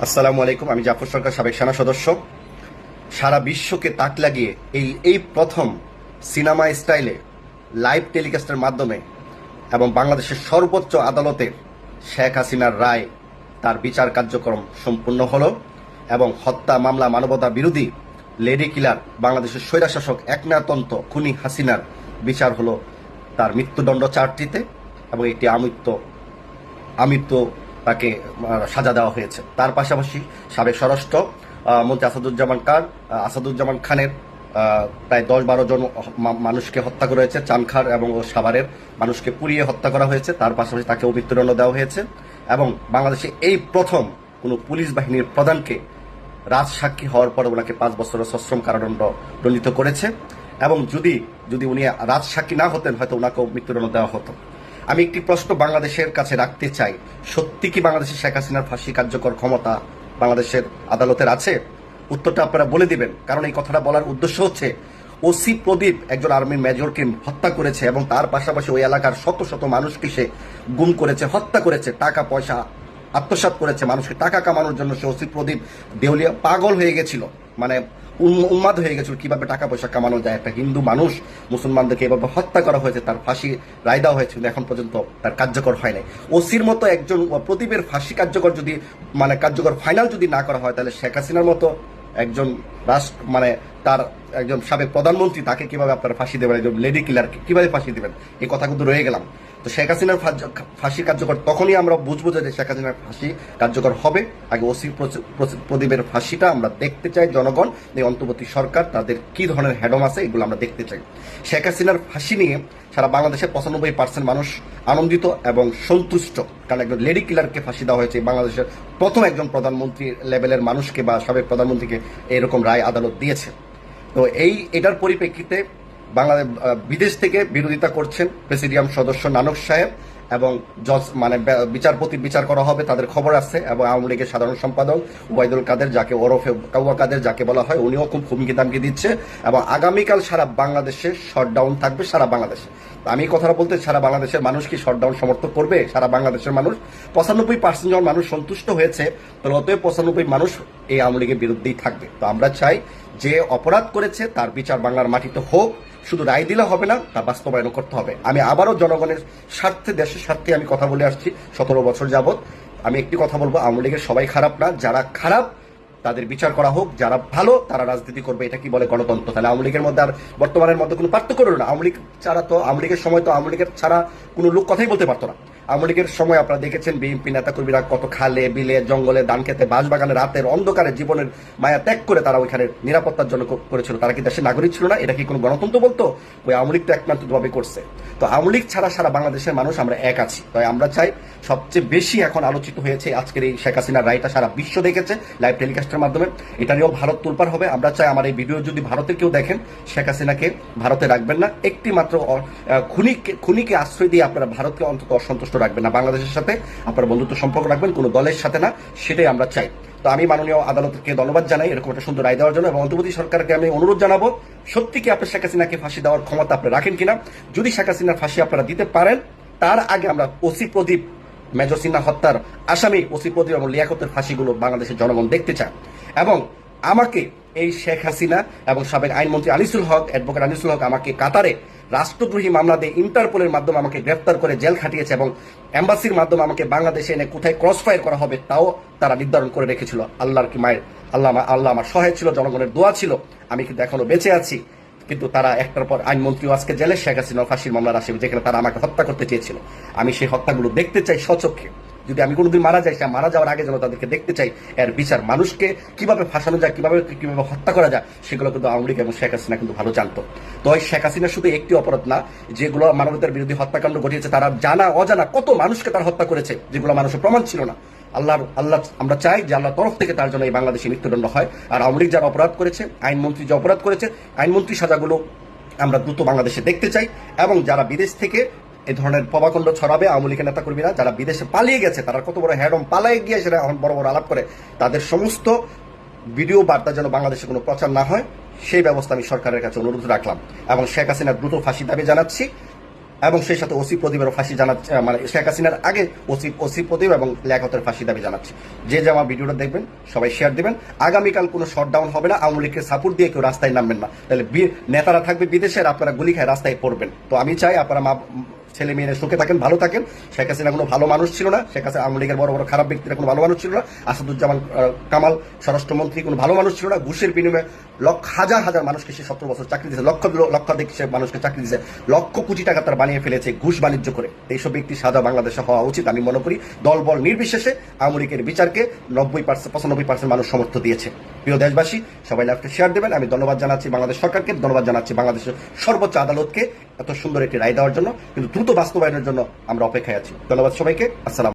আসসালামু আলাইকুম। আমি জাফর সরকার, সাবেক সেনা সদস্য। সারা বিশ্বকে তাক লাগিয়ে এই প্রথম সিনেমা স্টাইলে লাইভ টেলিকাস্টের মাধ্যমে এবং বাংলাদেশের সর্বোচ্চ আদালতের শেখ হাসিনার রায়, তার বিচার কার্যক্রম সম্পূর্ণ হলো এবং হত্যা মামলা, মানবতা বিরোধী লেডি কিলার, বাংলাদেশের স্বৈরাশাসক একনায়কতন্ত্র খুনি হাসিনার বিচার হলো। তার মৃত্যুদণ্ড 4টিতে এবং একটি আমৃত্যু তাকে সাজা দেওয়া হয়েছে। তার পাশাপাশি সাবেক স্বরাষ্ট্র মন্ত্রী আসাদুজ্জামান খানের প্রায় 10-12 জন মানুষকে হত্যা করা হয়েছে। চানখার এবং সাভারের মানুষকে পুড়িয়ে হত্যা করা হয়েছে। তার পাশাপাশি তাকে মৃত্যুদণ্ড দেওয়া হয়েছে এবং বাংলাদেশে এই প্রথম কোনো পুলিশ বাহিনীর প্রধানকে রাজসাক্ষী হওয়ার পর ওনাকে 5 বছরের সশ্রম কারাদণ্ড দণ্ডিত করেছে এবং যদি উনি রাজসাক্ষী না হতেন হয়তো ওনাকেও মৃত্যুদণ্ড দেওয়া হতো। আমি একটি প্রশ্ন বাংলাদেশের কাছে রাখতে চাই, সত্যি কি বাংলাদেশের শেখ হাসিনার ফাঁসি কার্যকর ক্ষমতা বাংলাদেশের আদালতের আছে? উত্তরটা আপনারা বলে দিবেন, কারণ এই কথাটা বলার উদ্দেশ্য হচ্ছে ওসি প্রদীপ একজন আর্মির মেজরকে হত্যা করেছে এবং তার পাশাপাশি ওই এলাকার শত শত মানুষকে সে গুম করেছে, হত্যা করেছে, টাকা পয়সা আত্মসাৎ করেছে। মানুষকে টাকা কামানোর জন্য সে ওসি প্রদীপ দেউলিয়া পাগল হয়ে গেছিল, মানে উন্মাদ হয়ে গেছিল কিভাবে টাকা পয়সা কামানো যায়। একটা হিন্দু মানুষ, মুসলমানদেরকে এভাবে হত্যা করা হয়েছে, তার ফাঁসি রায় দেওয়া হয়েছে, কিন্তু এখন পর্যন্ত তার কার্যকর হয় নাই। ওসির মতো একজন প্রদীপের ফাঁসি কার্যকর যদি কার্যকর ফাইনাল যদি না করা হয়, তাহলে শেখ হাসিনার মতো একজন রাষ্ট্র তার একজন সাবেক প্রধানমন্ত্রী, তাকে কিভাবে আপনারা ফাঁসি দেবেন? একজন লেডি কিলারকে কিভাবে ফাঁসি দেবেন? এই কথা কিন্তু রয়ে গেলাম। তো শেখ হাসিনার ফাঁসি কার্যকর তখনই আমরা বুঝবো যে শেখ হাসিনার ফাঁসি কার্যকর হবে। আগে ওসি প্রদীপের ফাঁসিটা আমরা দেখতে চাই। জনগণ, এই অন্তর্বর্তী সরকার, তাদের কি ধরনের হ্যাডম আছে এগুলো আমরা দেখতে চাই। শেখ হাসিনার ফাঁসি নিয়ে সারা বাংলাদেশের 95% মানুষ আনন্দিত এবং সন্তুষ্ট, কারণ একজন লেডি কিলারকে ফাঁসি দেওয়া হয়েছে। বাংলাদেশের প্রথম একজন প্রধানমন্ত্রী লেভেলের মানুষকে বা সাবেক প্রধানমন্ত্রীকে এরকম রায় আদালত দিয়েছে। তো এটার পরিপ্রেক্ষিতে বাংলাদেশ বিদেশ থেকে বিরোধিতা করছেন প্রেসিডিয়াম সদস্য নানক সাহেব এবং জজ বিচারপতির বিচার করা হবে, তাদের খবর আছে। এবং আওয়ামী লীগের সাধারণ সম্পাদক ওবায়দুল কাদের, যাকে ওরফে কাউয়া কাদের যাকে বলা হয়, উনিও খুব হুমকি দামকি দিচ্ছে এবং আগামীকাল সারা বাংলাদেশে শটডাউন থাকবে। সারা বাংলাদেশে আমি কথাটা বলতে, সারা বাংলাদেশের মানুষ কি শটডাউন সমর্থন করবে? সারা বাংলাদেশের মানুষ 95% যখন মানুষ সন্তুষ্ট হয়েছে, তাহলে অতএব 95 মানুষ এই আওয়ামী লীগের বিরুদ্ধেই থাকবে। তো আমরা চাই যে অপরাধ করেছে তার বিচার বাংলার মাটিতে হোক। শুধু রায় দিলে হবে না, তা বাস্তবায়ন করতে হবে। আমি আবারও জনগণের স্বার্থে, দেশের স্বার্থে আমি কথা বলে আসছি 17 বছর যাবৎ। আমি একটি কথা বলবো, আওয়ামী লীগের সবাই খারাপ না, যারা খারাপ তাদের বিচার করা হোক, যারা ভালো তারা রাজনীতি করবে। এটা কি বলে গণতন্ত্র? তাহলে আওয়ামী লীগের মধ্যে আর বর্তমানের মধ্যে কোনো পার্থক্য রইল না। আওয়ামী লীগ ছাড়া তো, আওয়ামী লীগের সময় তো আওয়ামী লীগের ছাড়া কোনো লোক কথাই বলতে পারতো না। আওয়ামী লীগের সময় আপনারা দেখেছেন বিএনপি নেতাকর্মীরা কত খালে বিলে জঙ্গলে ধান খেতে বাঁশবাগানে রাতের অন্ধকারে জীবনের মায়া ত্যাগ করে তারা ওইখানে নিরাপত্তার জন্য করেছিল। তারা কি দেশের নাগরিক ছিল না? এটা কি কোনো গণতন্ত্র বলতো? ওই আওয়ামী লীগ তো একমাত্রভাবে করছে। তো আওয়ামী লীগ ছাড়া সারা বাংলাদেশের মানুষ আমরা এক আছি। তাই আমরা চাই, সবচেয়ে বেশি এখন আলোচিত হয়েছে আজকের এই শেখ হাসিনার রায়টা, সারা বিশ্ব দেখেছে লাইভ টেলিকাস্টের মাধ্যমে। এটা নিয়েও ভারত তোলপাড় হবে। আমরা চাই আমার এই ভিডিও যদি ভারতের কেউ দেখেন, শেখ হাসিনাকে ভারতে রাখবেন না। একটি মাত্র খুনিকে আশ্রয় দিয়ে আপনারা ভারতকে অন্তত অসন্তুষ্ট রাখবেন না, বাংলাদেশের সাথে আপনারা বন্ধুত্ব সম্পর্ক রাখবেন, কোনো দলের সাথে না। সেটাই আমরা চাই। তো আমি মাননীয় আদালতকে ধন্যবাদ জানাই এরকম একটা সুন্দর রায় দেওয়ার জন্য এবং অন্তর্বর্তী সরকারকে আমি অনুরোধ জানাবো, সত্যি কি আপনি শেখ হাসিনাকে ফাঁসি দেওয়ার ক্ষমতা আপনি রাখেন কিনা। যদি শেখ হাসিনার ফাঁসি আপনারা দিতে পারেন, তার আগে আমরা ওসি প্রদীপ, মেজর সিনহা হত্যার আসামি ওসি প্রদীপ এবং লিয়াকতের ফাঁসিগুলো বাংলাদেশের জনগণ দেখতে চায়। এবং আমাকে এই শেখ হাসিনা এবং সাবেক আইনমন্ত্রী আনিসুল হক, অ্যাডভোকেট আনিসুল হক আমাকে কাতারে রাষ্ট্রদ্রোহী মামলা দিয়ে ইন্টারপোলের মাধ্যমে আমাকে গ্রেফতার করে জেল খাটিয়েছে এবং এম্বাসির মাধ্যমে আমাকে বাংলাদেশে এনে কোথায় ক্রস ফায়ার করা হবে তাও তারা নির্ধারণ করে রেখেছিল। আল্লাহর কি মায়ের, আল্লাহ আমার সহায় ছিল, জনগণের দোয়া ছিল, আমি কিন্তু এখনো বেঁচে আছি। কিন্তু তারা একটার পর আইনমন্ত্রীও আজকে জেলে, শেখ হাসিনা ফাঁসির মামলার আসামি, যেখানে তারা আমাকে হত্যা করতে চেয়েছিল। আমি সেই হত্যাগুলো দেখতে চাই সচক্ষে। যদি আমি কোনোদিন মারা যাই, সে মারা যাওয়ার আগে যেন তাদেরকে দেখতে চাই এর বিচার। মানুষকে কিভাবে ফাঁসানো যায়, কিভাবে হত্যা করা যায়, সেগুলো কিন্তু আওয়ামী লীগ এবং শেখ হাসিনা কিন্তু ভালো জানতো। তো ওই শেখ হাসিনা শুধু একটি অপরাধ না, যেগুলো মানবতার বিরোধী হত্যাকাণ্ড ঘটিয়েছে, তারা জানা অজানা কত মানুষকে তারা হত্যা করেছে, যেগুলো মানুষের প্রমাণ ছিল না। আল্লাহ আমরা চাই যে আল্লাহর তরফ থেকে তার জন্য এই বাংলাদেশে মৃত্যুদণ্ড হয়। আর আওয়ামী লীগ যারা অপরাধ করেছে, আইনমন্ত্রী যে অপরাধ করেছে, আইনমন্ত্রী সাজাগুলো আমরা দ্রুত বাংলাদেশে দেখতে চাই। এবং যারা বিদেশ থেকে এই ধরনের প্রভাকাণ্ড ছড়াবে, আওয়ামী লীগের নেতাকর্মীরা যারা বিদেশে পালিয়ে গেছে, তারা কত বড় হ্যাডম পালিয়ে গিয়ে সেটা এখন বড় বড় আলাপ করে, তাদের সমস্ত ভিডিও বার্তা যেন বাংলাদেশে কোনো প্রচার না হয়, সেই ব্যবস্থা আমি সরকারের কাছে অনুরোধ রাখলাম। এবং শেখ হাসিনার দ্রুত ফাঁসি দাবি জানাচ্ছি এবং সেই সাথে ওসি প্রদীপেরও ফাঁসি জানাচ্ছে, মানে শেখ হাসিনার আগে ওসি প্রদীপ এবং লিয়াকতের ফাঁসি দাবি জানাচ্ছে। যে আমার ভিডিওটা দেখবেন সবাই শেয়ার দিবেন। আগামীকাল কোনো শটডাউন হবে না, আওয়ামী লীগকে সাপোর্ট দিয়ে কেউ রাস্তায় নামবেন না, তাহলে নেতারা থাকবে বিদেশের, আপনারা গুলি খায় রাস্তায় পড়বেন। তো আমি চাই আপনারা ছেলে মেয়েরা সুখে থাকেন, ভালো থাকেন। শেখ হাসিনা কোনো ভালো মানুষ ছিল না, শেখ হাসিনা আওয়ামী লীগের বড় বড় খারাপ ব্যক্তিরা কোনো ভালো মানুষ ছিল না, আসাদুজ্জামান কামাল স্বরাষ্ট্রমন্ত্রী কোনো ভালো মানুষ ছিল না। ঘুষের বিনিময়ে হাজার হাজার মানুষকে সে 17 বছর চাকরি দিয়েছে, লক্ষাধিক সে মানুষকে চাকরি দিয়েছে, লক্ষ কোটি টাকা তার বানিয়ে ফেলেছে ঘুষ বাণিজ্য করে। এইসব ব্যক্তি সাজা বাংলাদেশে হওয়া উচিত। আমি মনে করি দলবল নির্বিশেষে আওয়ামী লীগের বিচারকে 95% মানুষ সমর্থন দিয়েছে। প্রিয় দেশবাসী, সবাই লাইভটা শেয়ার দেবেন। আমি ধন্যবাদ জানাচ্ছি বাংলাদেশ সরকারকে, ধন্যবাদ জানাচ্ছি বাংলাদেশের সর্বোচ্চ আদালতকে এত সুন্দর একটি রায় দেওয়ার জন্য, কিন্তু দ্রুত বাস্তবায়নের জন্য আমরা অপেক্ষায় আছি। ধন্যবাদ সবাইকে। আসসালাম।